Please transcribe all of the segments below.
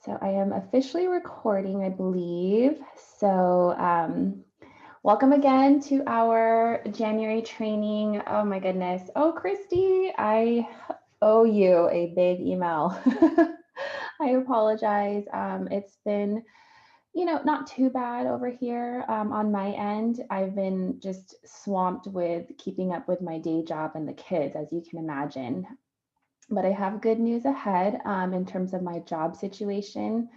So I am officially recording, I believe. So welcome again to our January training. Oh my goodness. Oh, Christy, I owe you a big email. I apologize. It's been, not too bad over here on my end. I've been just swamped with keeping up with my day job and the kids, as you can imagine. But I have good news ahead in terms of my job situation.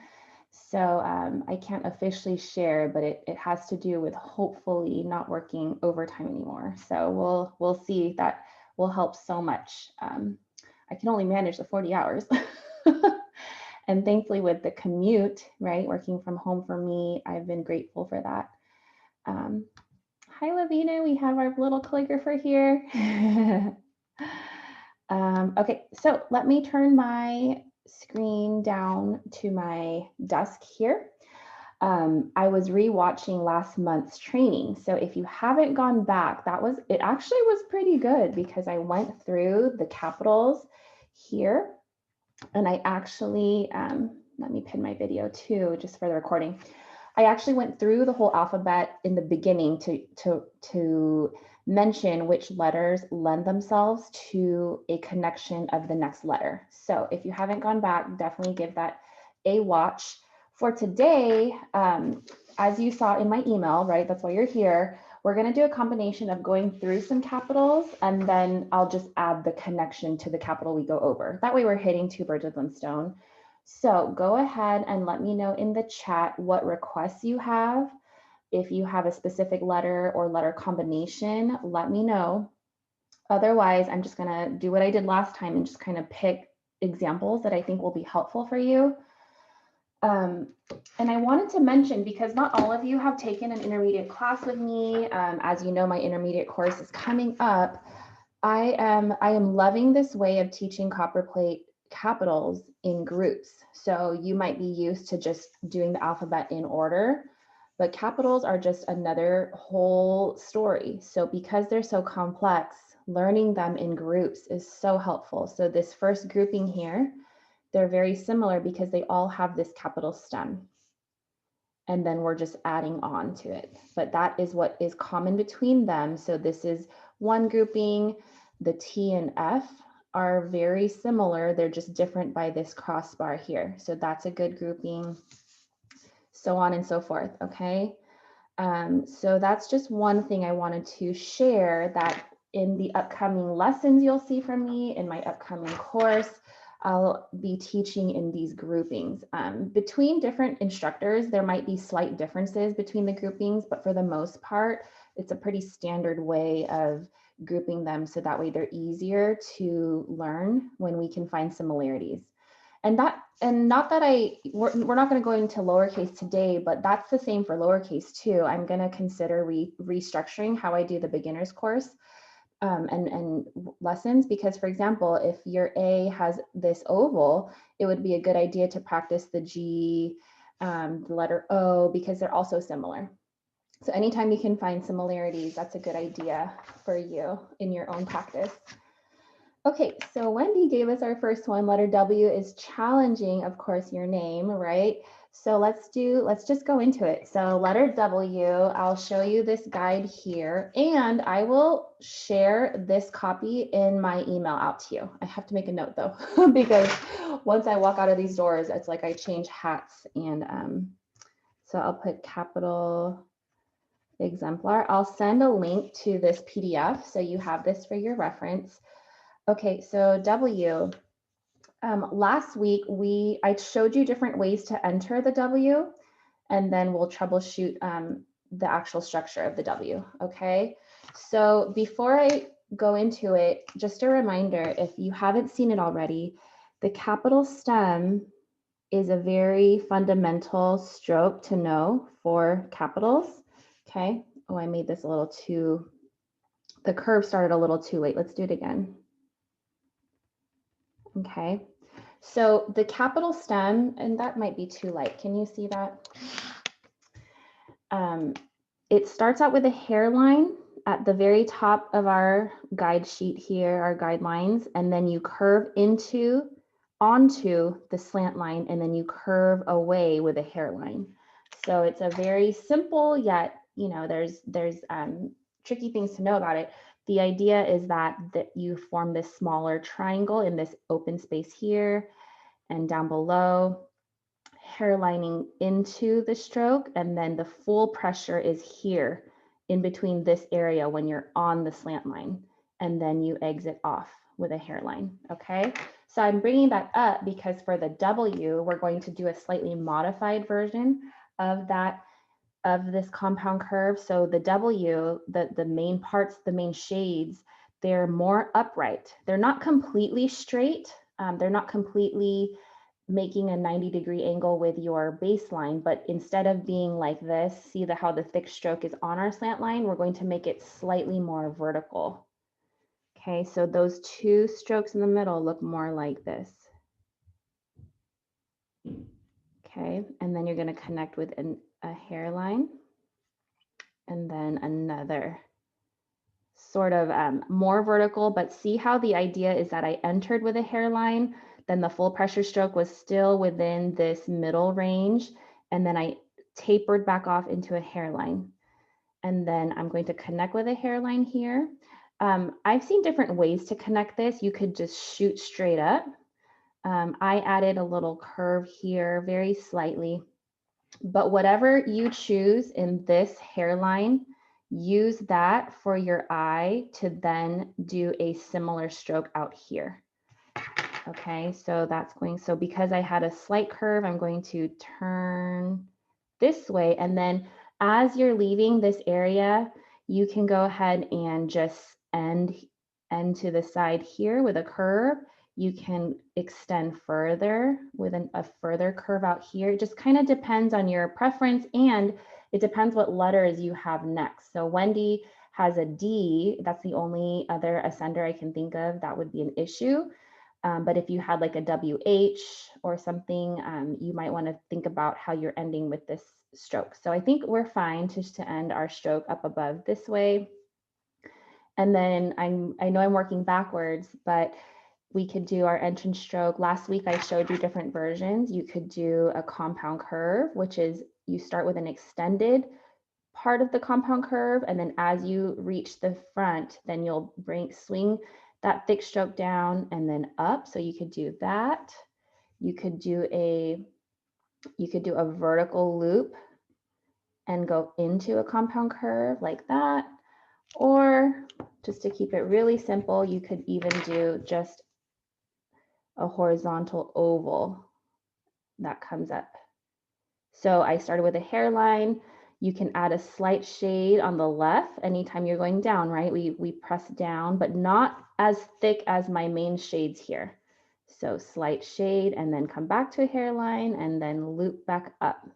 So I can't officially share, but it has to do with hopefully not working overtime anymore. So we'll see. That will help so much. I can only manage the 40 hours. And thankfully with the commute, right, working from home for me, I've been grateful for that. Hi, Lavina, we have our little calligrapher here. Okay, so let me turn my screen down to my desk here. I was rewatching last month's training. So if you haven't gone back, it actually was pretty good because I went through the capitals here and I actually, let me pin my video too, just for the recording. I actually went through the whole alphabet in the beginning to mention which letters lend themselves to a connection of the next letter. So if you haven't gone back, definitely give that a watch. For today, as you saw in my email, right, that's why you're here, we're going to do a combination of going through some capitals and then I'll just add the connection to the capital we go over. That way we're hitting two birds with one stone. So go ahead and let me know in the chat what requests you have. If you have a specific letter or letter combination, let me know. Otherwise, I'm just gonna do what I did last time and just kind of pick examples that I think will be helpful for you. And I wanted to mention, because not all of you have taken an intermediate class with me, as you know, my intermediate course is coming up. I am loving this way of teaching copperplate capitals in groups. So you might be used to just doing the alphabet in order, but capitals are just another whole story. So because they're so complex, learning them in groups is so helpful. So this first grouping here, they're very similar because they all have this capital stem. And then we're just adding on to it. But that is what is common between them. So this is one grouping. The T and F are very similar. They're just different by this crossbar here. So that's a good grouping, so on and so forth, okay? So that's just one thing I wanted to share, that in the upcoming lessons you'll see from me in my upcoming course, I'll be teaching in these groupings. Between different instructors, there might be slight differences between the groupings, but for the most part, it's a pretty standard way of grouping them, so that way they're easier to learn when we can find similarities. And not that we're not going to go into lowercase today, but that's the same for lowercase too. I'm going to consider restructuring how I do the beginner's course and lessons, because for example, if your A has this oval, it would be a good idea to practice the G, the letter O, because they're also similar. So anytime you can find similarities, that's a good idea for you in your own practice. Okay, so Wendy gave us our first one. Letter W is challenging, of course, your name, right? So let's just go into it. So letter W, I'll show you this guide here, and I will share this copy in my email out to you. I have to make a note though, because once I walk out of these doors, it's like I change hats. And so I'll put capital exemplar. I'll send a link to this PDF, so you have this for your reference. Okay, so W, last week I showed you different ways to enter the W, and then we'll troubleshoot the actual structure of the W, okay? So before I go into it, just a reminder, if you haven't seen it already, the capital stem is a very fundamental stroke to know for capitals, okay? Oh, I made this a little too, the curve started a little too late. Let's do it again. Okay, so the capital stem, and that might be too light. Can you see that? It starts out with a hairline at the very top of our guide sheet here, our guidelines, and then you curve into onto the slant line, and then you curve away with a hairline. So it's a very simple, yet, you know, there's tricky things to know about it. The idea is that you form this smaller triangle in this open space here and down below, hairlining into the stroke, and then the full pressure is here in between this area when you're on the slant line, and then you exit off with a hairline, okay? So I'm bringing that up because for the W, we're going to do a slightly modified version of that, of this compound curve. So the W, the main parts, the main shades, they're more upright. They're not completely straight. They're not completely making a 90-degree angle with your baseline, but instead of being like this, see how the thick stroke is on our slant line, we're going to make it slightly more vertical. Okay, so those two strokes in the middle look more like this. Okay, and then you're going to connect with a hairline, and then another sort of more vertical, but see how the idea is that I entered with a hairline, then the full pressure stroke was still within this middle range, and then I tapered back off into a hairline. And then I'm going to connect with a hairline here. I've seen different ways to connect this. You could just shoot straight up. I added a little curve here very slightly, but whatever you choose in this hairline, use that for your eye to then do a similar stroke out here. Okay, so that's going, so because I had a slight curve, I'm going to turn this way. And then as you're leaving this area, you can go ahead and just end to the side here with a curve. You can extend further with a further curve out here. It just kind of depends on your preference, and it depends what letters you have next. So Wendy has a D. That's the only other ascender I can think of that would be an issue. But if you had like a WH or something, you might want to think about how you're ending with this stroke. So I think we're fine just to end our stroke up above this way. And then I know I'm working backwards, but we could do our entrance stroke. Last week I showed you different versions. You could do a compound curve, which is you start with an extended part of the compound curve, and then as you reach the front, then you'll swing that thick stroke down and then up. So you could do that. You could do a vertical loop and go into a compound curve like that. Or just to keep it really simple, you could even do just a horizontal oval that comes up. So I started with a hairline. You can add a slight shade on the left anytime you're going down, right? We press down, but not as thick as my main shades here. So slight shade and then come back to a hairline and then loop back up.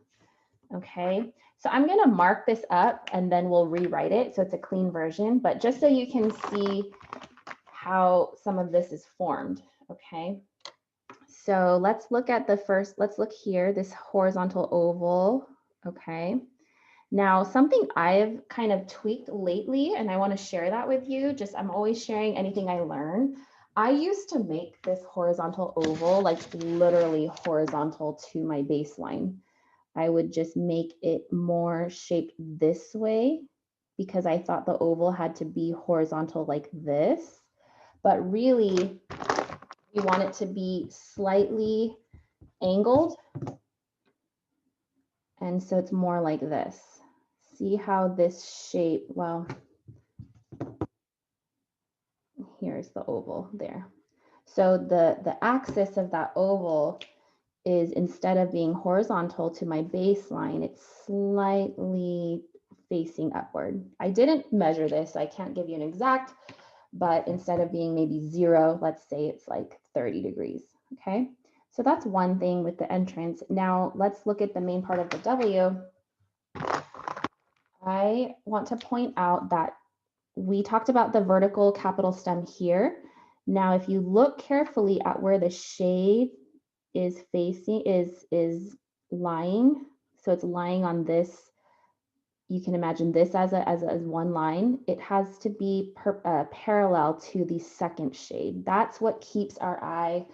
Okay, so I'm gonna mark this up and then we'll rewrite it so it's a clean version, but just so you can see how some of this is formed, okay? So let's look at the first, let's look here, this horizontal oval, okay? Now, something I've kind of tweaked lately, and I want to share that with you, just I'm always sharing anything I learn. I used to make this horizontal oval, like literally horizontal to my baseline. I would just make it more shaped this way because I thought the oval had to be horizontal like this, but really you want it to be slightly angled. And so it's more like this. See how this shape, well, here's the oval there. So the axis of that oval is, instead of being horizontal to my baseline, it's slightly facing upward. I didn't measure this, so I can't give you an exact, but instead of being maybe 0, let's say it's like 30 degrees, okay? So that's one thing with the entrance. Now let's look at the main part of the W. I want to point out that we talked about the vertical capital stem here. Now, if you look carefully at where the shade is facing, is lying, so it's lying on this, you can imagine this as one line. It has to be parallel to the second shade. That's what keeps our eye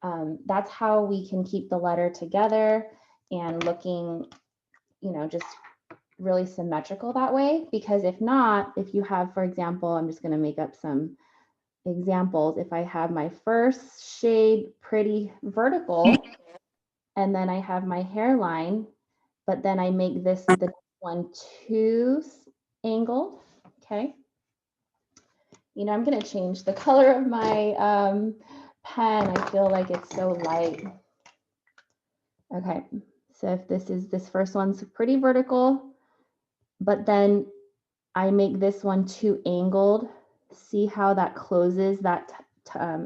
That's how we can keep the letter together and looking, just really symmetrical that way. Because if not, if you have, for example, I'm just going to make up some examples. If I have my first shade pretty vertical, and then I have my hairline, but then I make the next one too angled, okay? I'm going to change the color of my pen. I feel like it's so light. Okay, so if this first one's pretty vertical, but then I make this one too angled. See how that closes that,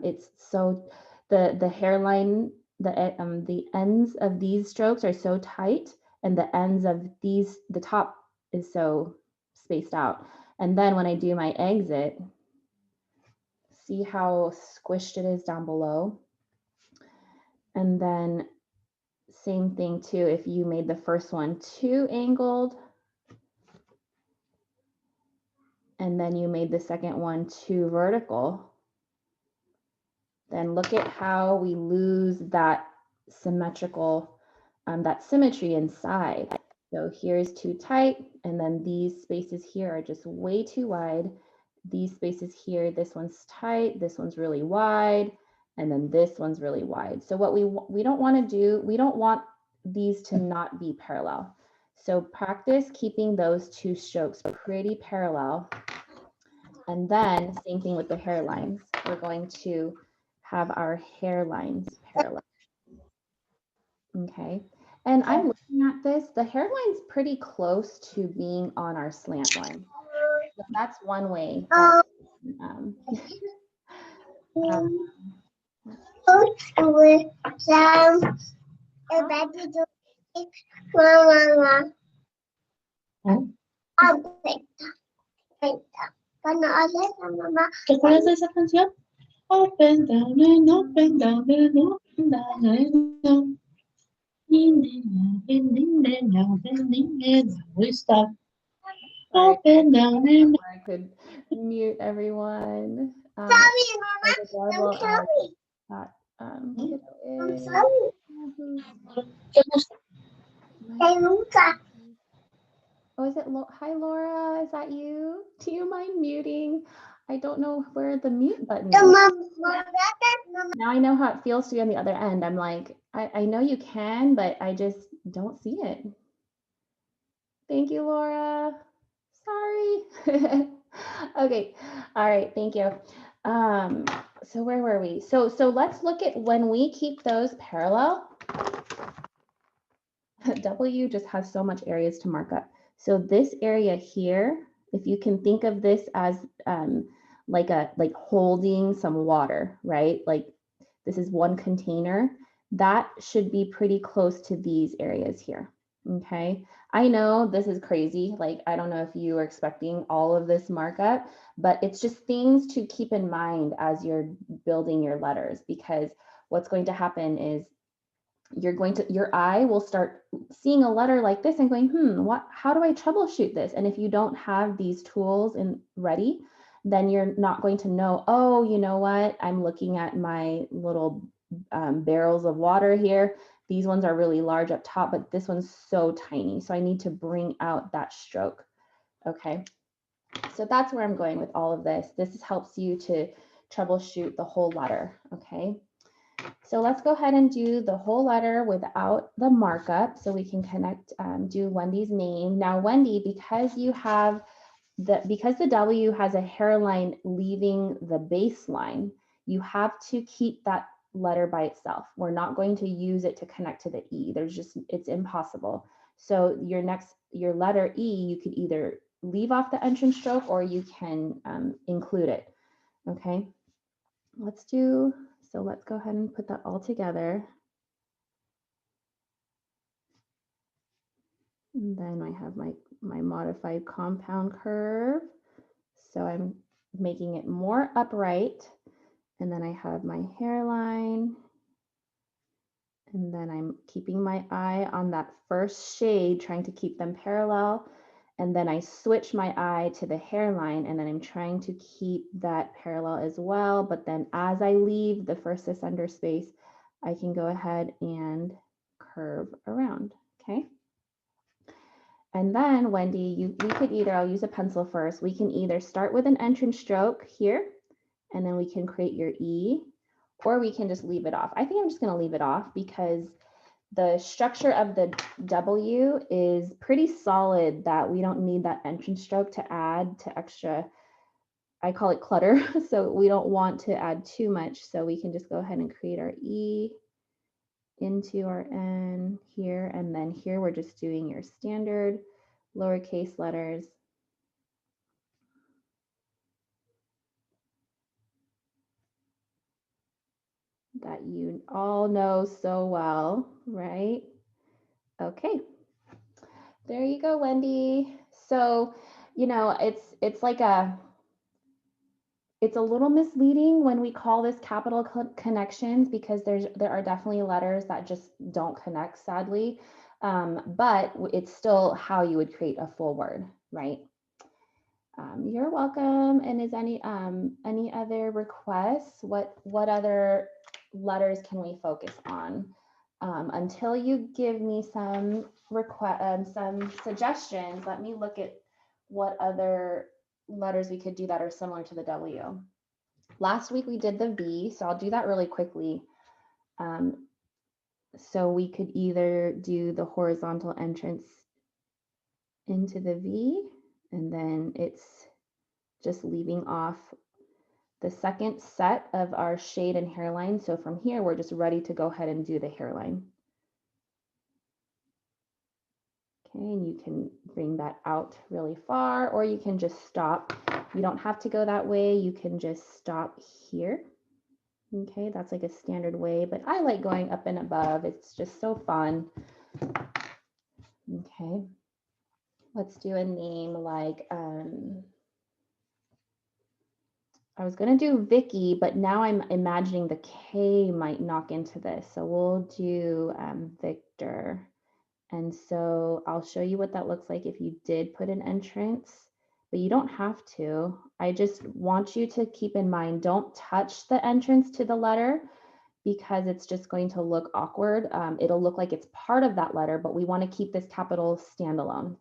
it's so, the hairline, the ends of these strokes are so tight, and the ends of these, the top is so spaced out. And then when I do my exit, see how squished it is down below. And then same thing too, if you made the first one too angled, and then you made the second one too vertical, then look at how we lose that symmetrical, that symmetry inside. So here's too tight, and then these spaces here are just way too wide. These spaces here, this one's tight, this one's really wide, and then this one's really wide. So what we don't want to do, we don't want these to not be parallel. So practice keeping those two strokes pretty parallel. And then same thing with the hairlines. We're going to have our hairlines parallel. Okay. And I'm looking at this, the hairline's pretty close to being on our slant line. So that's one way. ¿Recuerdas de esa canción? Up and down and up and down and up and down and down. We stop. Up and down and I could mute everyone. Oh, is it? Hi, Laura. Is that you? Do you mind muting? I don't know where the mute button is. Now I know how it feels to be on the other end. I'm like, I know you can, but I just don't see it. Thank you, Laura. Sorry. Okay. All right. Thank you. So where were we? So let's look at when we keep those parallel. W just has so much areas to mark up. So this area here, if you can think of this as like holding some water, right? Like this is one container, that should be pretty close to these areas here. Okay, I know this is crazy. Like, I don't know if you were expecting all of this markup, but it's just things to keep in mind as you're building your letters, because what's going to happen is your eye will start seeing a letter like this and going, how do I troubleshoot this? And if you don't have these tools ready, then you're not going to know, oh, you know what? I'm looking at my little barrels of water here. These ones are really large up top, but this one's so tiny. So I need to bring out that stroke. Okay. So that's where I'm going with all of this. This helps you to troubleshoot the whole letter. Okay. So let's go ahead and do the whole letter without the markup so we can connect, do Wendy's name. Now, Wendy, because the W has a hairline leaving the baseline, you have to keep that letter by itself. We're not going to use it to connect to the E. It's impossible. So your letter E, you could either leave off the entrance stroke or you can include it. Okay, let's go ahead and put that all together. And then I have my modified compound curve. So I'm making it more upright. And then I have my hairline. And then I'm keeping my eye on that first shade, trying to keep them parallel. And then I switch my eye to the hairline, and then I'm trying to keep that parallel as well. But then as I leave the first cisgender space, I can go ahead and curve around, okay? And then Wendy, we could either, I'll use a pencil first, we can either start with an entrance stroke here, and then we can create your E, or we can just leave it off. I think I'm just gonna leave it off because the structure of the W is pretty solid that we don't need that entrance stroke to add to extra, I call it clutter. So we don't want to add too much. So we can just go ahead and create our E into our N here. And then here we're just doing your standard lowercase letters. That you all know so well, right? Okay. There you go, Wendy. So, you know, it's like it's a little misleading when we call this capital connections because there are definitely letters that just don't connect, sadly. But it's still how you would create a full word, right? You're welcome. And is any other requests? What other letters can we focus on? Until you give me some some suggestions, let me look at what other letters we could do that are similar to the W. Last week we did the V, so I'll do that really quickly. So we could either do the horizontal entrance into the V, and then it's just leaving off the second set of our shade and hairline. So from here, we're just ready to go ahead and do the hairline. Okay, and you can bring that out really far, or you can just stop. You don't have to go that way. You can just stop here. Okay, that's like a standard way, but I like going up and above. It's just so fun. Okay, let's do a name like, I was gonna do Vicky, but now I'm imagining the K might knock into this. So we'll do Victor. And so I'll show you what that looks like if you did put an entrance, but you don't have to. I just want you to keep in mind, don't touch the entrance to the letter because it's just going to look awkward. It'll look like it's part of that letter, but we want to keep this capital standalone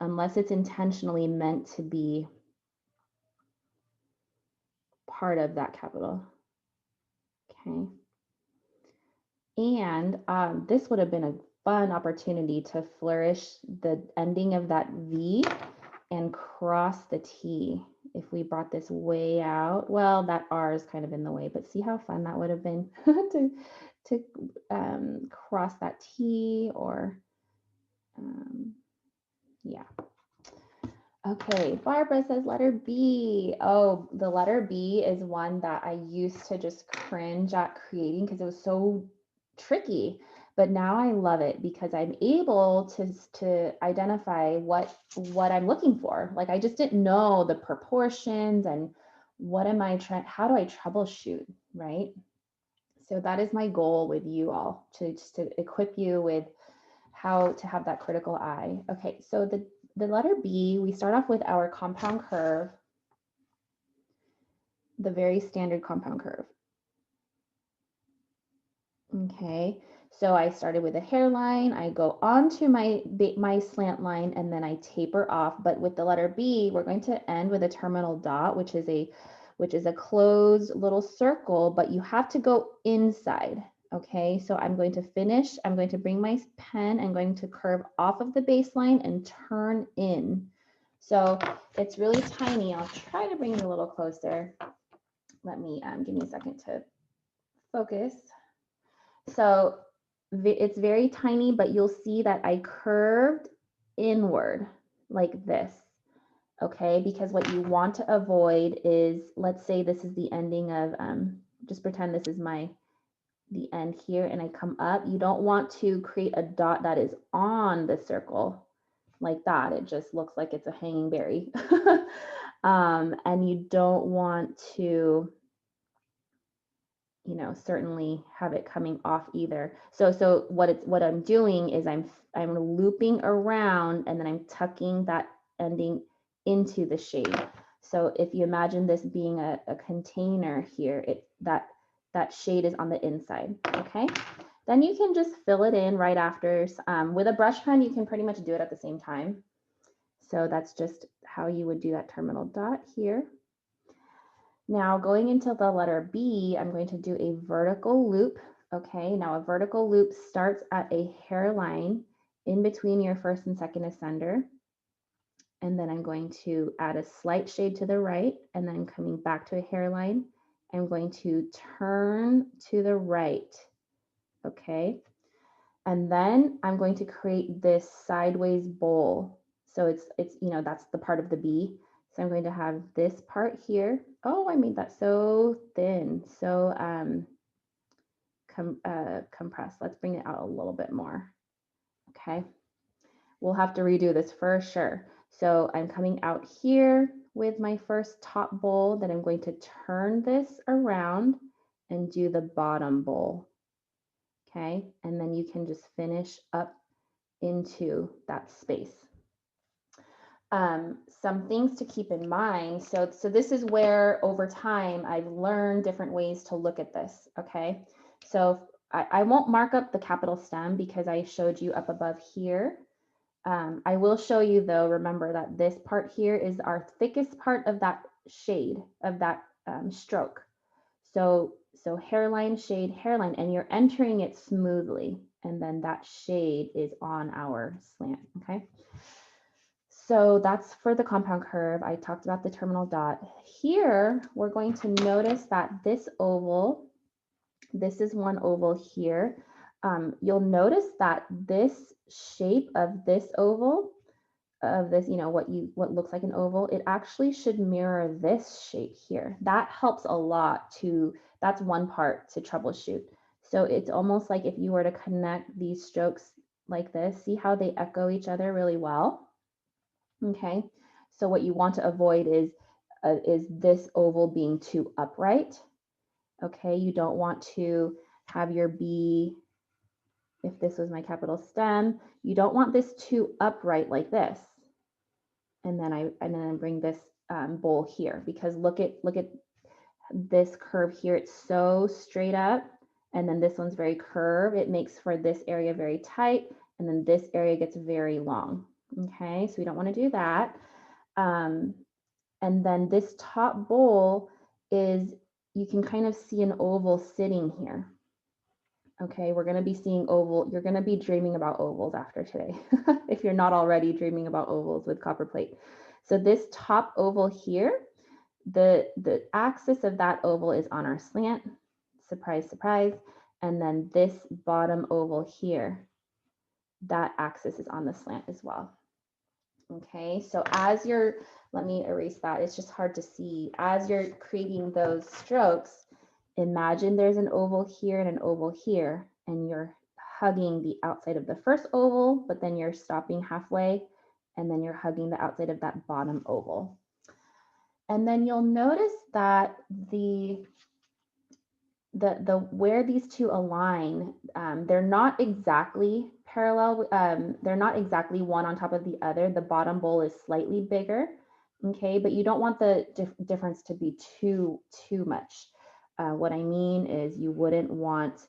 unless it's intentionally meant to be part of that capital. Okay. And this would have been a fun opportunity to flourish the ending of that V and cross the T. If we brought this way out, well, that R is kind of in the way, but see how fun that would have been to cross that T or, yeah. Okay, Barbara says letter B. Oh, the letter B is one that I used to just cringe at creating because it was so tricky. But now I love it because I'm able to identify what I'm looking for. Like I just didn't know the proportions and what am I trying, how do I troubleshoot, right? So that is my goal with you all, to just to equip you with how to have that critical eye. Okay, so the letter B, we start off with our compound curve, the very standard compound curve. Okay, so I started with a hairline, I go onto my slant line, and then I taper off. But with the letter B, we're going to end with a terminal dot, which is a closed little circle, but you have to go inside. Okay, so I'm going to finish, I'm going to bring my pen, I'm going to curve off of the baseline and turn in. So it's really tiny. I'll try to bring it a little closer. Let me, give me a second to focus. So it's very tiny, but you'll see that I curved inward like this. Okay, because what you want to avoid is, let's say this is the ending of, just pretend this is the end here and I come up. You don't want to create a dot that is on the circle like that. It just looks like it's a hanging berry. And you don't want to, you know, certainly have it coming off either. So what I'm doing is I'm looping around and then I'm tucking that ending into the shade. So if you imagine this being a container here, that that shade is on the inside, okay? Then you can just fill it in right after. With a brush pen, you can pretty much do it at the same time. So that's just how you would do that terminal dot here. Now going into the letter B, I'm going to do a vertical loop. Okay, now a vertical loop starts at a hairline in between your first and second ascender. And then I'm going to add a slight shade to the right, and then coming back to a hairline, I'm going to turn to the right. Okay. And then I'm going to create this sideways bowl. So it's that's the part of the B. So I'm going to have this part here. Oh, I made that so thin, so compressed. Let's bring it out a little bit more. Okay. We'll have to redo this for sure. So I'm coming out here with my first top bowl, then I'm going to turn this around and do the bottom bowl. Okay, and then you can just finish up into that space. Some things to keep in mind. So this is where over time I've learned different ways to look at this. Okay, so I won't mark up the capital stem because I showed you up above here. I will show you though, remember that this part here is our thickest part of that shade, of that stroke. So hairline, shade, hairline, and you're entering it smoothly. And then that shade is on our slant, okay? So that's for the compound curve. I talked about the terminal dot. Here, we're going to notice that this oval, this is one oval here. You'll notice that this shape of this oval, of this, what looks like an oval, it actually should mirror this shape here. That helps a lot that's one part to troubleshoot. So it's almost like if you were to connect these strokes like this, see how they echo each other really well? Okay, so what you want to avoid is this oval being too upright. Okay, you don't want to have your B, if this was my capital stem, you don't want this too upright like this. And then I bring this bowl here, because look at this curve here. It's so straight up, and then this one's very curved. It makes for this area very tight, and then this area gets very long. Okay, so we don't want to do that. And then this top bowl is, you can kind of see an oval sitting here. Okay, we're going to be seeing oval. You're going to be dreaming about ovals after today, if you're not already dreaming about ovals with copper plate. So this top oval here, the axis of that oval is on our slant. Surprise, surprise. And then this bottom oval here, that axis is on the slant as well. Okay, so as you're, let me erase that. It's just hard to see. As you're creating those strokes, imagine there's an oval here and an oval here, and you're hugging the outside of the first oval, but then you're stopping halfway, and then you're hugging the outside of that bottom oval. And then you'll notice that the where these two align, they're not exactly parallel. They're not exactly one on top of the other. The bottom bowl is slightly bigger, okay, but you don't want the difference to be too much. What I mean is you wouldn't want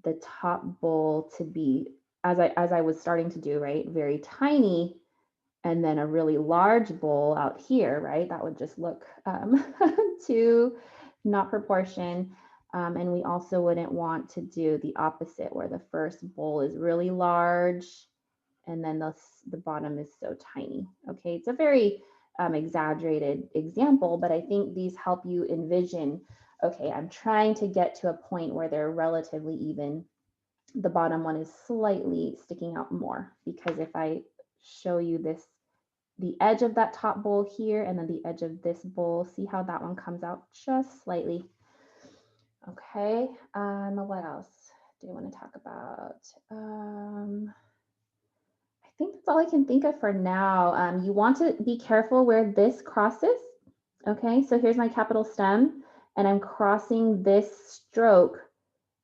the top bowl to be, as I was starting to do, right, very tiny, and then a really large bowl out here, right? That would just look too not proportion. And we also wouldn't want to do the opposite, where the first bowl is really large and then the bottom is so tiny. Okay, it's a very exaggerated example, but I think these help you envision, okay, I'm trying to get to a point where they're relatively even. The bottom one is slightly sticking out more, because if I show you this, the edge of that top bowl here and then the edge of this bowl, see how that one comes out just slightly. Okay, what else do you want to talk about? I think that's all I can think of for now. You want to be careful where this crosses. Okay, so here's my capital stem, and I'm crossing this stroke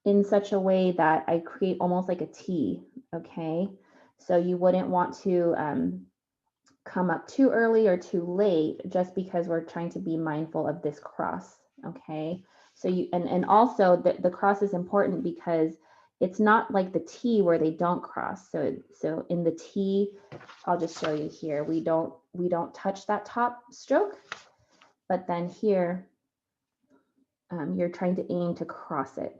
in such a way that I create almost like a T. Okay, so you wouldn't want to come up too early or too late, just because we're trying to be mindful of this cross. Okay, So you, and also the cross is important because it's not like the T where they don't cross. So in the T, I'll just show you here. We don't touch that top stroke, but then here, you're trying to aim to cross it.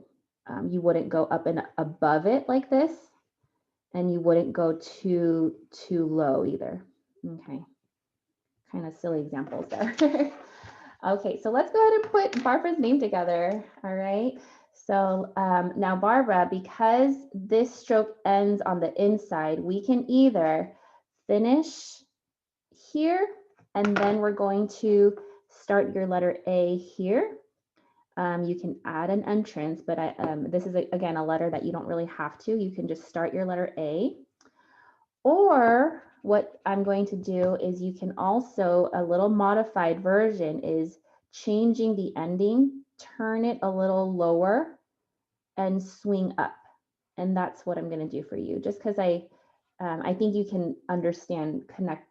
You wouldn't go up and above it like this, and you wouldn't go too low either. Okay, kind of silly examples there. Okay, so let's go ahead and put Barbara's name together. All right. So now Barbara, because this stroke ends on the inside, we can either finish here, and then we're going to start your letter A here. You can add an entrance, but this is, again, a letter that you don't really have to. You can just start your letter A. Or what I'm going to do is you can also, a little modified version is changing the ending, turn it a little lower and swing up. And that's what I'm going to do for you, just because I think you can understand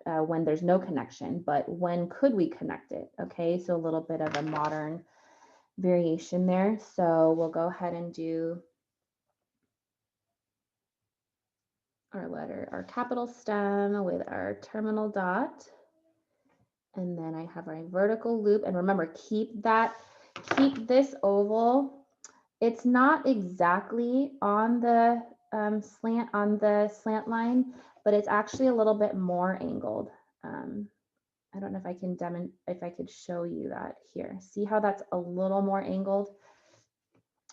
when there's no connection, but when could we connect it? Okay, so a little bit of a modern variation there. So we'll go ahead and do our letter, our capital stem with our terminal dot. And then I have our vertical loop. And remember, keep this oval. It's not exactly on the slant line, but it's actually a little bit more angled. I don't know if I can if I could show you that here. See how that's a little more angled?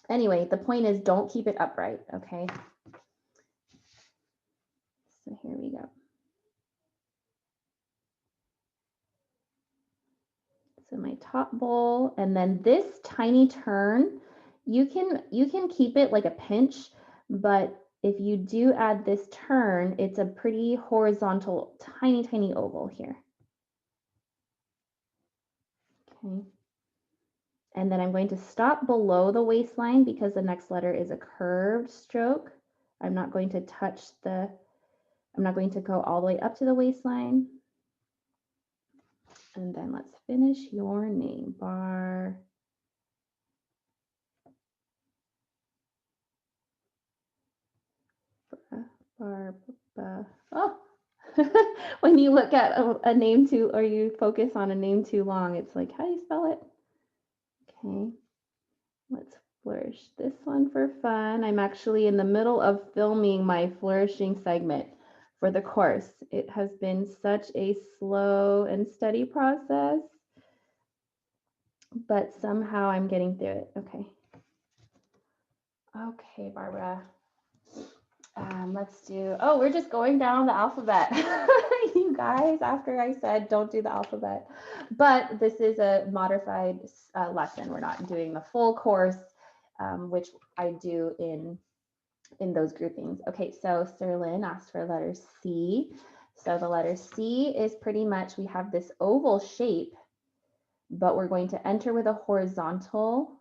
Anyway, the point is, don't keep it upright, okay? So here we go. So my top bowl, and then this tiny turn, you can keep it like a pinch, but if you do add this turn, it's a pretty horizontal, tiny oval here. Okay. And then I'm going to stop below the waistline because the next letter is a curved stroke. I'm not going to go all the way up to the waistline. And then let's finish your name, Bar. Oh, when you look at a name too, or you focus on a name too long, it's like, how do you spell it? Okay, let's flourish this one for fun. I'm actually in the middle of filming my flourishing segment for the course. It has been such a slow and steady process, but somehow I'm getting through it. Okay. Okay, Barbara. Let's do, oh, we're just going down the alphabet. You guys, after I said don't do the alphabet. But this is a modified lesson. We're not doing the full course, which I do in those groupings. Okay, so Serlin asked for letter C. So the letter C is pretty much, we have this oval shape, but we're going to enter with a horizontal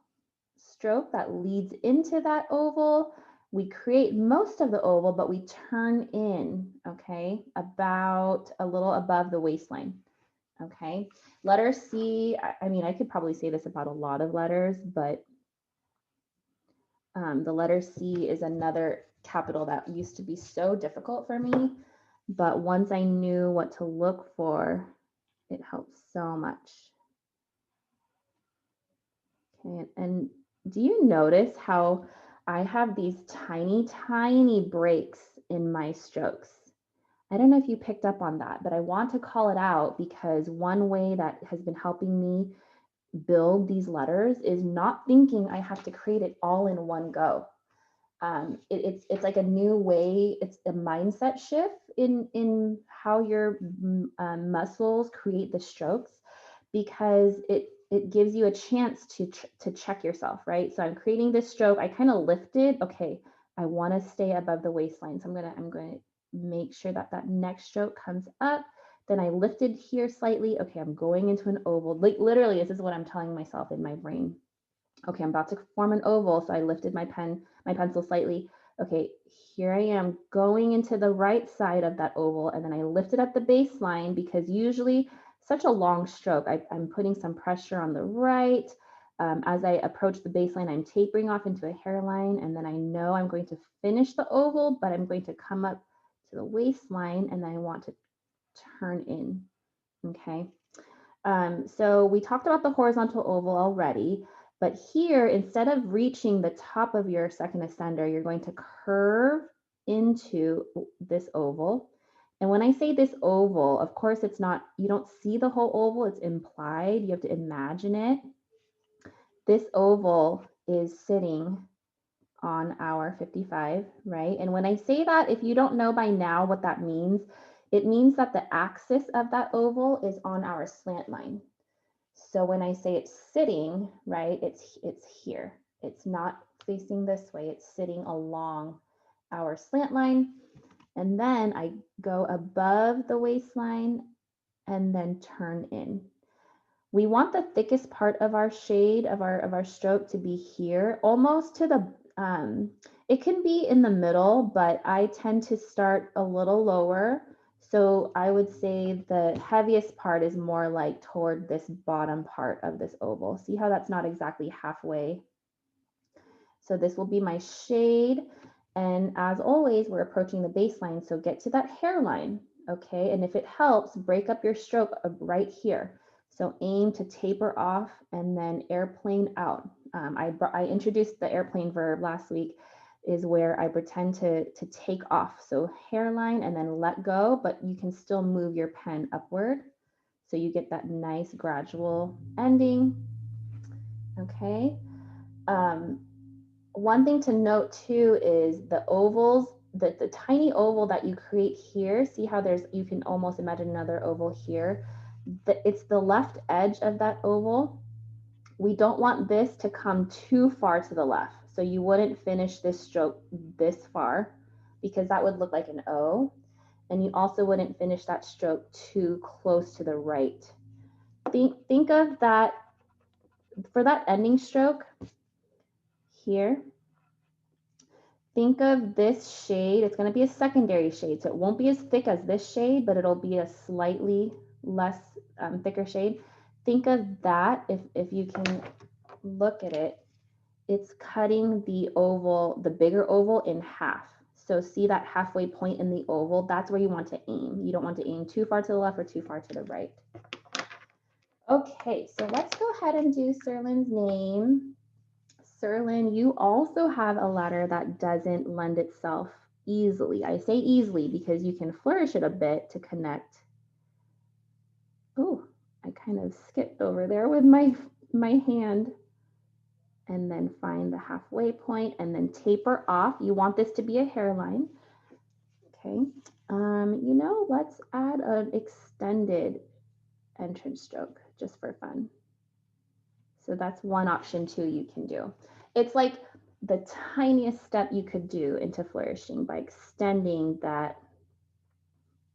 stroke that leads into that oval. We create most of the oval, but we turn in, okay, about a little above the waistline, okay? Letter C, I mean, I could probably say this about a lot of letters, but the letter C is another capital that used to be so difficult for me, but once I knew what to look for, it helped so much. Okay, and do you notice how I have these tiny breaks in my strokes? I don't know if you picked up on that, but I want to call it out because one way that has been helping me build these letters is not thinking I have to create it all in one go. It's like a new way, it's a mindset shift in how your muscles create the strokes, because it gives you a chance to check yourself, right? So I'm creating this stroke, I kind of lifted, okay, I want to stay above the waistline, so I'm going to make sure that that next stroke comes up. Then I lifted here slightly, okay, I'm going into an oval. Like literally, this is what I'm telling myself in my brain. Okay, I'm about to form an oval, so I lifted my pencil slightly. Okay, here I am going into the right side of that oval, and then I lifted up the baseline because usually such a long stroke, I'm putting some pressure on the right, As I approach the baseline, I'm tapering off into a hairline, and then I know I'm going to finish the oval, but I'm going to come up to the waistline, and then I want to turn in, okay? So we talked about the horizontal oval already, but here, instead of reaching the top of your second ascender, you're going to curve into this oval. And when I say this oval, of course, it's not, you don't see the whole oval, it's implied. You have to imagine it. This oval is sitting on our 55, right? And when I say that, if you don't know by now what that means, it means that the axis of that oval is on our slant line. So when I say it's sitting, right, it's here. It's not facing this way, it's sitting along our slant line. And then I go above the waistline and then turn in. We want the thickest part of our shade of our stroke to be here, almost to the, it can be in the middle, but I tend to start a little lower. So I would say the heaviest part is more like toward this bottom part of this oval. See how that's not exactly halfway? So this will be my shade. And as always, we're approaching the baseline. So get to that hairline, okay? And if it helps, break up your stroke right here. So aim to taper off and then airplane out. I introduced the airplane verb last week, is where I pretend to take off. So hairline and then let go, but you can still move your pen upward. So you get that nice gradual ending, okay? One thing to note too is the ovals, the tiny oval that you create here. See how there's, you can almost imagine another oval here. It's the left edge of that oval. We don't want this to come too far to the left. So you wouldn't finish this stroke this far because that would look like an O. And you also wouldn't finish that stroke too close to the right. Think of that, for that ending stroke here, think of this shade. It's going to be a secondary shade, so it won't be as thick as this shade, but it'll be a slightly less thicker shade. Think of that, if you can look at it, it's cutting the oval, the bigger oval, in half. So see that halfway point in the oval? That's where you want to aim. You don't want to aim too far to the left or too far to the right. Okay, so let's go ahead and do Serlin's name. Serlin, you also have a letter that doesn't lend itself easily. I say easily because you can flourish it a bit to connect. Oh, I kind of skipped over there with my hand. And then find the halfway point and then taper off. You want this to be a hairline. Okay. You know, let's add an extended entrance stroke just for fun. So that's one option too you can do. It's like the tiniest step you could do into flourishing by extending that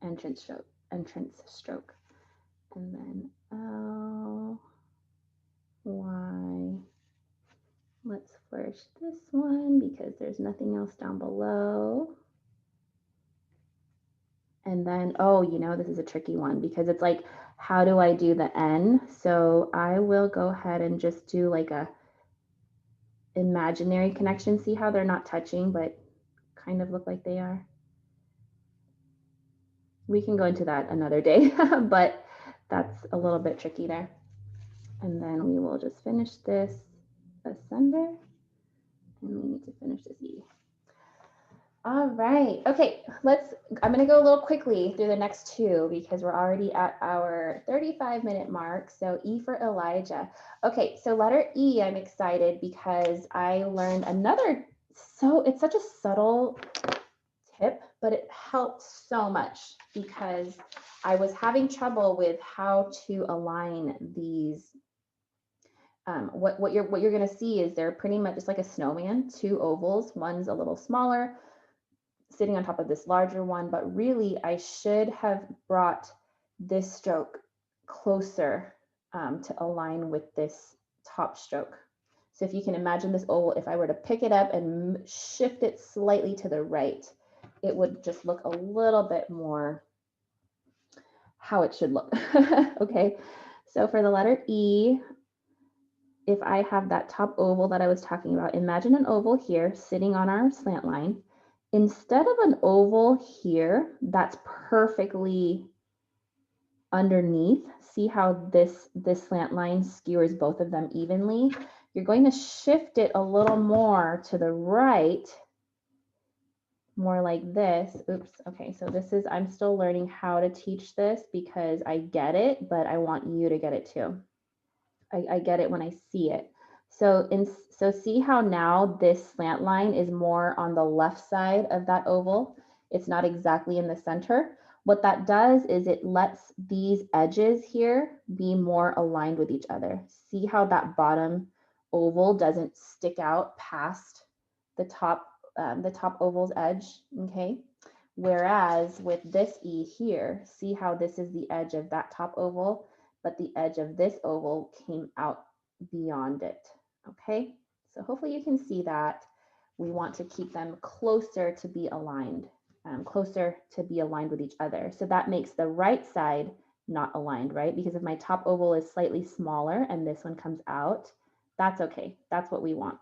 entrance stroke. And then O, Y. Let's flourish this one because there's nothing else down below. And then, oh, you know, this is a tricky one because it's like, how do I do the N? So I will go ahead and just do like a imaginary connection. See how they're not touching, but kind of look like they are. We can go into that another day, but that's a little bit tricky there. And then we will just finish this ascender, and we need to finish this E. All right. Okay, I'm going to go a little quickly through the next two because we're already at our 35-minute mark. So E for Elijah. Okay, so letter E, I'm excited because I learned another, it's such a subtle tip, but it helped so much because I was having trouble with how to align these. What you're going to see is they're pretty much just like a snowman, two ovals. One's a little smaller, sitting on top of this larger one, but really I should have brought this stroke closer to align with this top stroke. So if you can imagine this oval, if I were to pick it up and shift it slightly to the right, it would just look a little bit more how it should look. Okay, so for the letter E, if I have that top oval that I was talking about, imagine an oval here sitting on our slant line. Instead of an oval here that's perfectly underneath, see how this slant line skewers both of them evenly? You're going to shift it a little more to the right, more like this. Oops, okay, so this is, I'm still learning how to teach this because I get it, but I want you to get it too. I get it when I see it. So see how now this slant line is more on the left side of that oval. It's not exactly in the center. What that does is it lets these edges here be more aligned with each other. See how that bottom oval doesn't stick out past the top oval's edge, okay? Whereas with this E here, see how this is the edge of that top oval, but the edge of this oval came out beyond it, okay? So hopefully you can see that. We want to keep them closer to be aligned, with each other. So that makes the right side not aligned, right? Because if my top oval is slightly smaller and this one comes out, that's okay. That's what we want.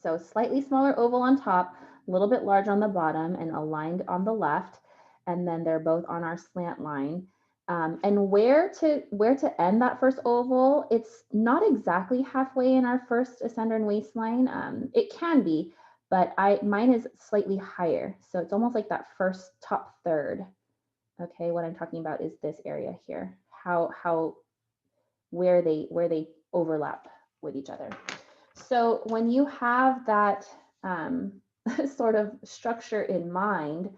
So slightly smaller oval on top, a little bit larger on the bottom and aligned on the left. And then they're both on our slant line. And where to end that first oval, it's not exactly halfway in our first ascender and waistline. It can be, but mine is slightly higher. So it's almost like that first top third. Okay, what I'm talking about is this area here, where they overlap with each other. So when you have that sort of structure in mind,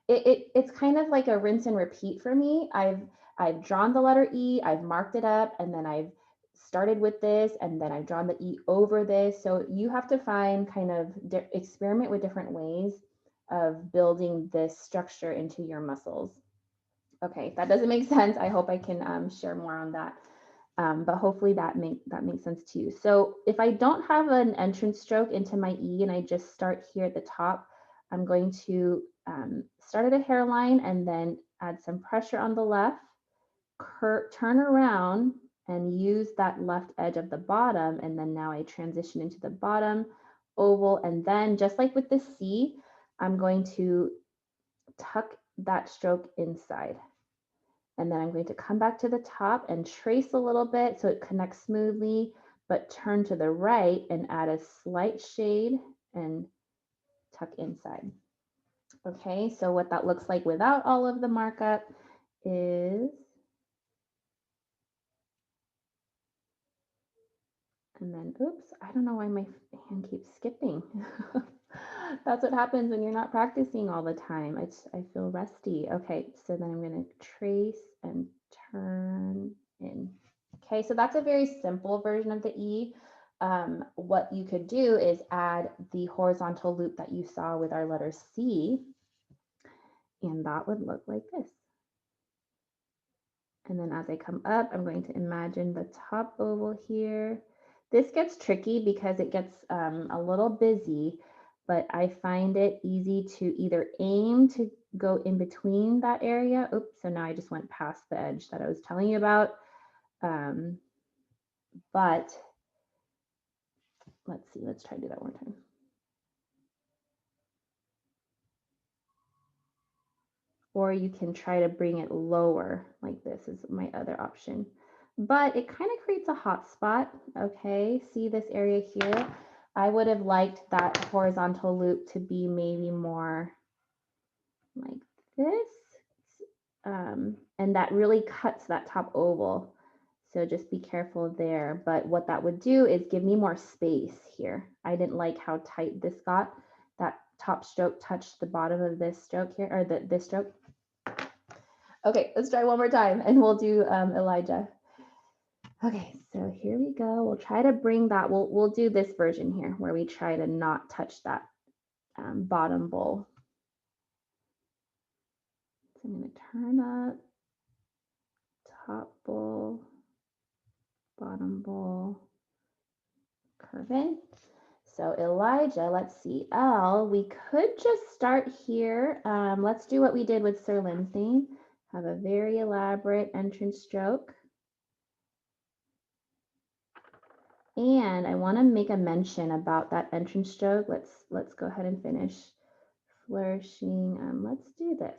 it's kind of like a rinse and repeat for me. I've drawn the letter E, I've marked it up, and then I've started with this, and then I've drawn the E over this. So you have to find kind of experiment with different ways of building this structure into your muscles. Okay, if that doesn't make sense, I hope I can share more on that. But hopefully that makes sense to you. So if I don't have an entrance stroke into my E and I just start here at the top, I'm going to start at a hairline and then add some pressure on the left, turn around and use that left edge of the bottom. And then now I transition into the bottom oval. And then just like with the C, I'm going to tuck that stroke inside. And then I'm going to come back to the top and trace a little bit so it connects smoothly, but turn to the right and add a slight shade and tuck inside. Okay, so what that looks like without all of the markup is, and then, oops, I don't know why my hand keeps skipping. That's what happens when you're not practicing all the time. I feel rusty. Okay, so then I'm going to trace and turn in. Okay, so that's a very simple version of the E. What you could do is add the horizontal loop that you saw with our letter C, and that would look like this. And then as I come up, I'm going to imagine the top oval here. This gets tricky because it gets a little busy, but I find it easy to either aim to go in between that area. Oops, so now I just went past the edge that I was telling you about. But let's see, let's try to do that one time. Or you can try to bring it lower like this is my other option. But it kind of creates a hot spot. Okay, see this area here? I would have liked that horizontal loop to be maybe more like this. And that really cuts that top oval. So just be careful there. But what that would do is give me more space here. I didn't like how tight this got. That top stroke touched the bottom of this stroke here, or this stroke. Okay, let's try one more time and we'll do Elijah. Okay, so here we go. We'll try to bring that, we'll do this version here where we try to not touch that bottom bowl. So I'm going to turn up, top bowl, bottom bowl, curve in. So Elijah, let's see, L, we could just start here. Let's do what we did with Sir Lindsay. Have a very elaborate entrance stroke. And I want to make a mention about that entrance stroke. Let's go ahead and finish flourishing. Let's do this.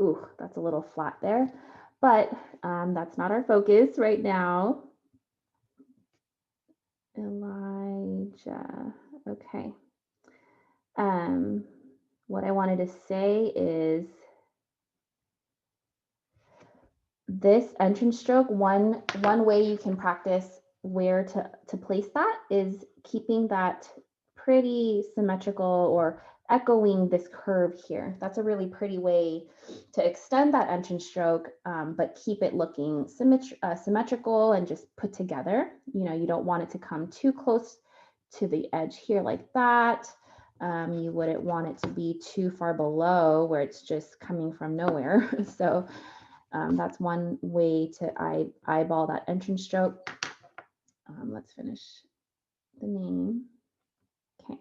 Ooh, that's a little flat there, but that's not our focus right now. Elijah. Okay. What I wanted to say is this entrance stroke, one way you can practice where to place that is keeping that pretty symmetrical or echoing this curve here. That's a really pretty way to extend that entrance stroke, but keep it looking symmetrical and just put together. You know, you don't want it to come too close to the edge here like that. You wouldn't want it to be too far below where it's just coming from nowhere. So that's one way to eyeball that entrance stroke. Let's finish the name. Okay.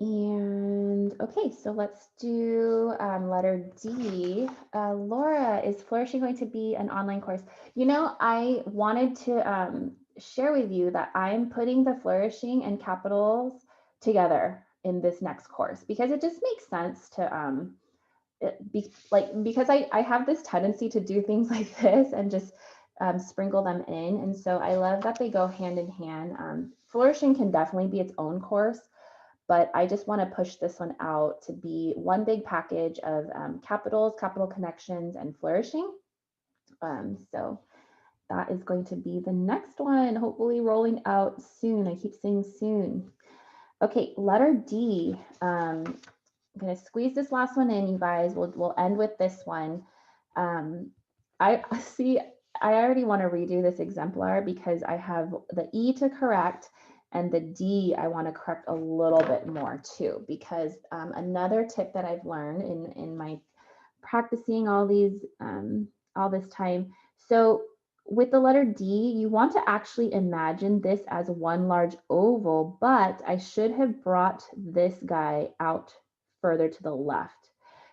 And okay, so let's do letter D. Laura, is Flourishing going to be an online course? You know, I wanted to share with you that I'm putting the Flourishing and capitals together in this next course because it just makes sense to because I have this tendency to do things like this and just sprinkle them in. And so I love that they go hand in hand. Flourishing can definitely be its own course, but I just want to push this one out to be one big package of capitals, capital connections, and flourishing. So that is going to be the next one, hopefully rolling out soon. I keep saying soon. Okay, letter D. I'm going to squeeze this last one in, you guys. We'll end with this one. I see, I already want to redo this exemplar because I have the E to correct and the D I want to correct a little bit more too, because another tip that I've learned in my practicing all this time. So with the letter D, you want to actually imagine this as one large oval, but I should have brought this guy out further to the left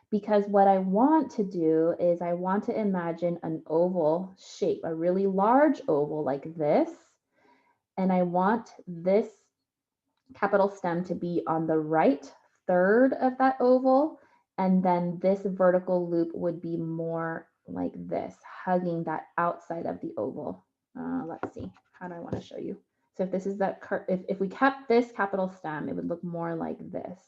because what I want to do is I want to imagine an oval shape, a really large oval like this. And I want this capital stem to be on the right third of that oval. And then this vertical loop would be more like this, hugging that outside of the oval. Let's see, how do I want to show you? So if this is that, if we kept this capital stem, it would look more like this.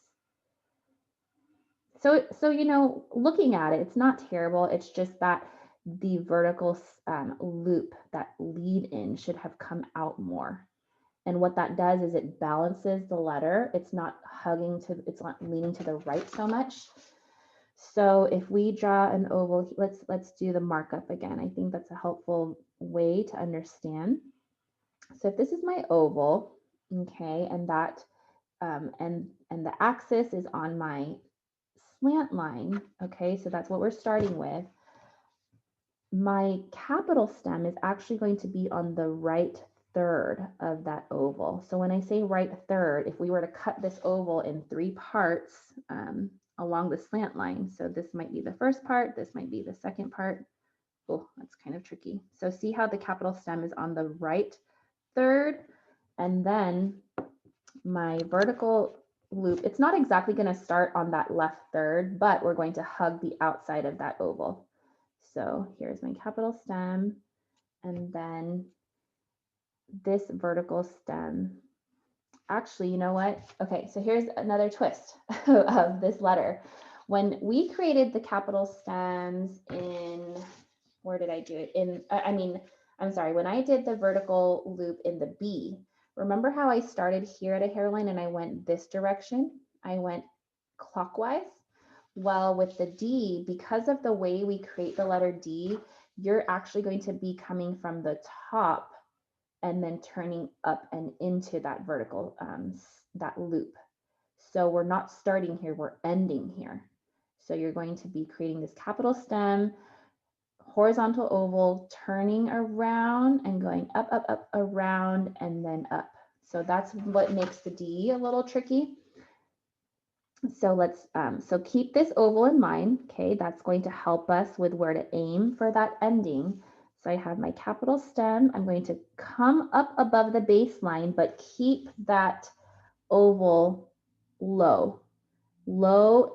So you know, looking at it, it's not terrible. It's just that the vertical loop, that lead in, should have come out more. And what that does is it balances the letter. It's not it's not leaning to the right so much. So if we draw an oval, let's do the markup again. I think that's a helpful way to understand. So if this is my oval, okay, and that and the axis is on my slant line, okay, so that's what we're starting with. My capital stem is actually going to be on the right third of that oval. So when I say right third, if we were to cut this oval in 3 parts along the slant line, so this might be the first part, this might be the second part. Oh, that's kind of tricky. So see how the capital stem is on the right third, and then my vertical loop, it's not exactly going to start on that left third, but we're going to hug the outside of that oval. So here's my capital stem, and then this vertical stem. Actually, you know what? Okay, so here's another twist of this letter. When we created the capital stems in, where did I do it? I'm sorry, when I did the vertical loop in the B, remember how I started here at a hairline and I went this direction? I went clockwise. Well, with the D, because of the way we create the letter D, you're actually going to be coming from the top and then turning up and into that vertical, that loop. So we're not starting here, we're ending here. So you're going to be creating this capital stem, horizontal oval, turning around and going up, up, up, around, and then up. So that's what makes the D a little tricky. So let's, so keep this oval in mind, okay? That's going to help us with where to aim for that ending. So I have my capital stem. I'm going to come up above the baseline, but keep that oval low,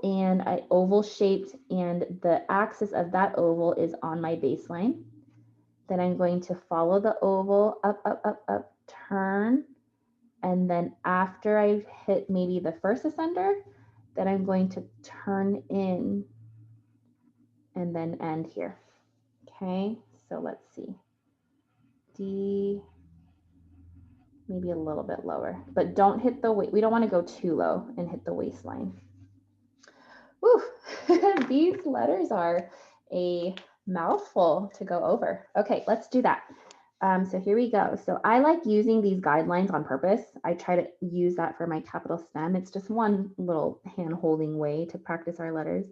and oval shaped, and the axis of that oval is on my baseline. Then I'm going to follow the oval up, up, up, up, turn. And then after I've hit maybe the first ascender, then I'm going to turn in and then end here. Okay, so let's see. D, maybe a little bit lower, but don't hit the weight. We don't want to go too low and hit the waistline. Woo, these letters are a mouthful to go over. Okay, let's do that. So here we go. So I like using these guidelines on purpose. I try to use that for my capital stem. It's just one little hand holding way to practice our letters.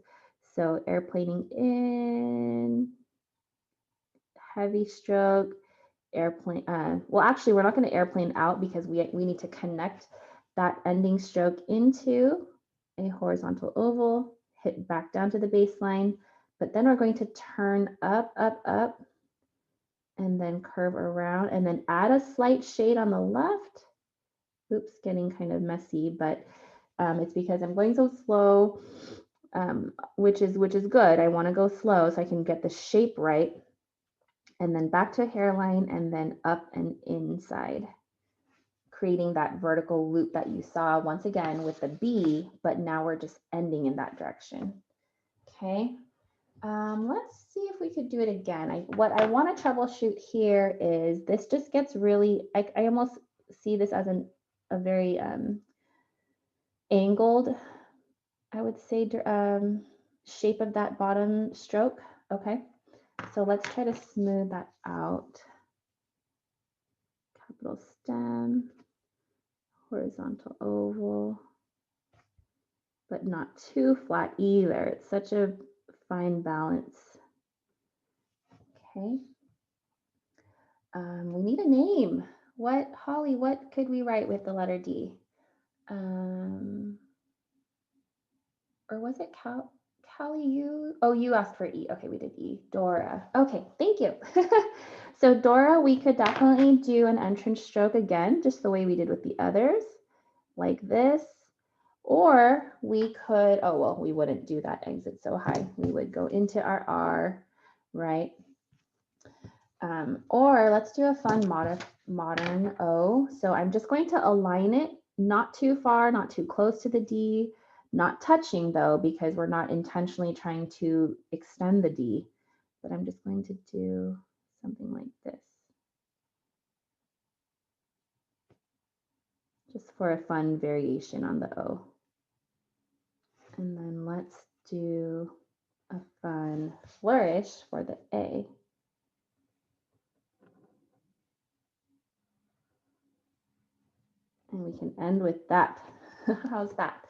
So airplaning in, heavy stroke, airplane. Well, actually, we're not going to airplane out because we need to connect that ending stroke into a horizontal oval, hit back down to the baseline, but then we're going to turn up, up, up, and then curve around and then add a slight shade on the left. Oops, getting kind of messy, but it's because I'm going so slow, which is good. I want to go slow so I can get the shape right. And then back to hairline and then up and inside, creating that vertical loop that you saw once again with the B, but now we're just ending in that direction. Okay. Let's see if we could do it again. What I want to troubleshoot here is this just gets really, I almost see this as a very angled, I would say, shape of that bottom stroke. Okay, so let's try to smooth that out. Capital stem, horizontal oval, but not too flat either. It's such a fine balance. Okay. We need a name. Holly, what could we write with the letter D? Or was it Callie, you asked for E. Okay, we did E. Dora. Okay, thank you. So Dora, we could definitely do an entrance stroke again, just the way we did with the others, like this. Or we could, oh, well, we wouldn't do that exit so high. We would go into our R, right? Or let's do a fun modern O. So I'm just going to align it, not too far, not too close to the D, not touching though, because we're not intentionally trying to extend the D, but I'm just going to do something like this. Just for a fun variation on the O. And then let's do a fun flourish for the A. And we can end with that. How's that?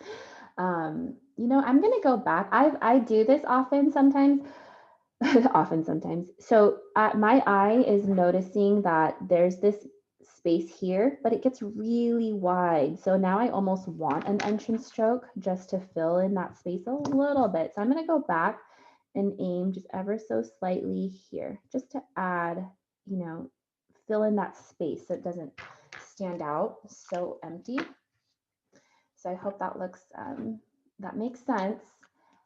You know, I'm going to go back. I do this often sometimes. Sometimes. So my eye is noticing that there's this space here, but it gets really wide. So now I almost want an entrance stroke just to fill in that space a little bit. So I'm going to go back and aim just ever so slightly here, just to add, you know, fill in that space so it doesn't stand out so empty. So I hope that looks, that makes sense.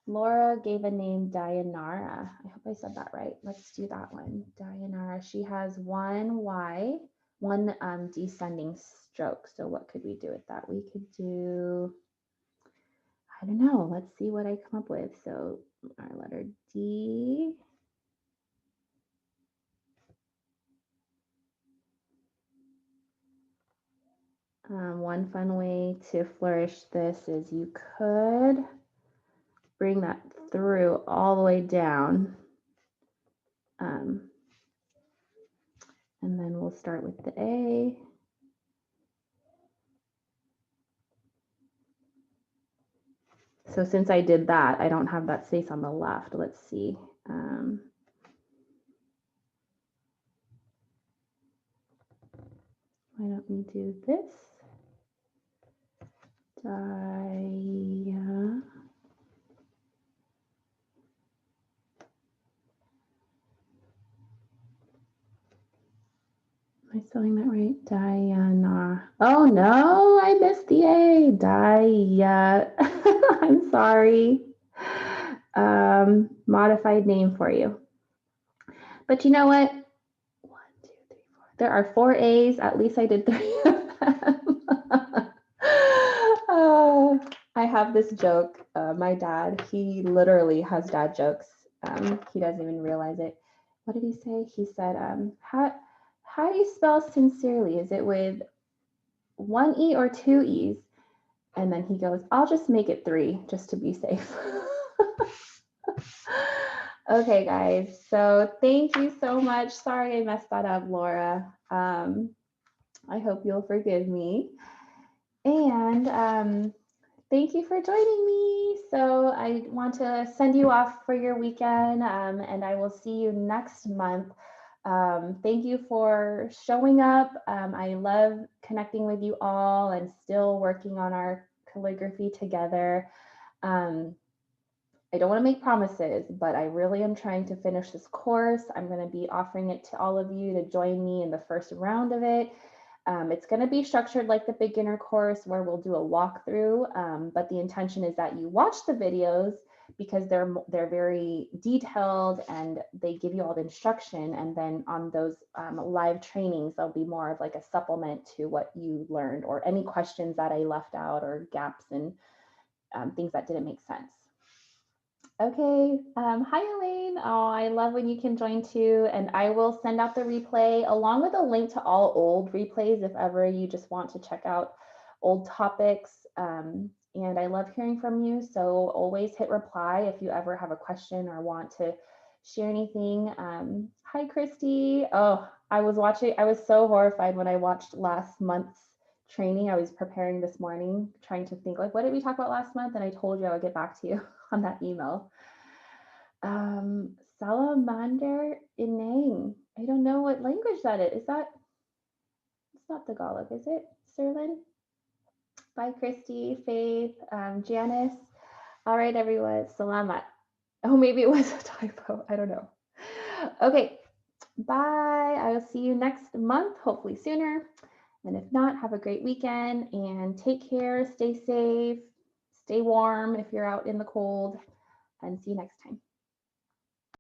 Laura gave a name Dayanara. I hope I said that right. Let's do that one. Dayanara. She has one Y, one descending stroke. So what could we do with that? We could do, I don't know. Let's see what I come up with. So our letter D. One fun way to flourish this is you could bring that through all the way down. And then we'll start with the A. So since I did that, I don't have that space on the left. Let's see. Why don't we do this? Dia. I spelling that right? Diana. Oh no, I missed the A. Dia. I'm sorry. Modified name for you. But you know what? 1, 2, 3, 4. There are 4 A's. At least I did 3 of them. I have this joke. My dad, he literally has dad jokes. He doesn't even realize it. What did he say? He said, how do you spell sincerely? Is it with 1 E or 2 E's? And then he goes, I'll just make it 3 just to be safe. Okay, guys. So thank you so much. Sorry I messed that up, Laura. I hope you'll forgive me. And thank you for joining me. So I want to send you off for your weekend, and I will see you next month. Thank you for showing up. I love connecting with you all and still working on our calligraphy together. I don't want to make promises, but I really am trying to finish this course. I'm going to be offering it to all of you to join me in the first round of it. It's going to be structured like the beginner course where we'll do a walkthrough, but the intention is that you watch the videos because they're very detailed and they give you all the instruction. And then on those live trainings, there'll be more of like a supplement to what you learned or any questions that I left out or gaps and things that didn't make sense. Okay. Hi, Elaine. Oh, I love when you can join too. And I will send out the replay along with a link to all old replays if ever you just want to check out old topics. And I love hearing from you. So always hit reply if you ever have a question or want to share anything. Hi, Christy. Oh, I was so horrified when I watched last month's training. I was preparing this morning, trying to think like, what did we talk about last month? And I told you I would get back to you on that email. Salamander Inang. I don't know what language that is. Is that, it's not Tagalog, is it, Serlin? Bye, Christy, Faith, Janice. All right, everyone, salamat. Oh, maybe it was a typo. I don't know. Okay, bye. I will see you next month, hopefully sooner. And if not, have a great weekend and take care, stay safe, stay warm if you're out in the cold, and see you next time.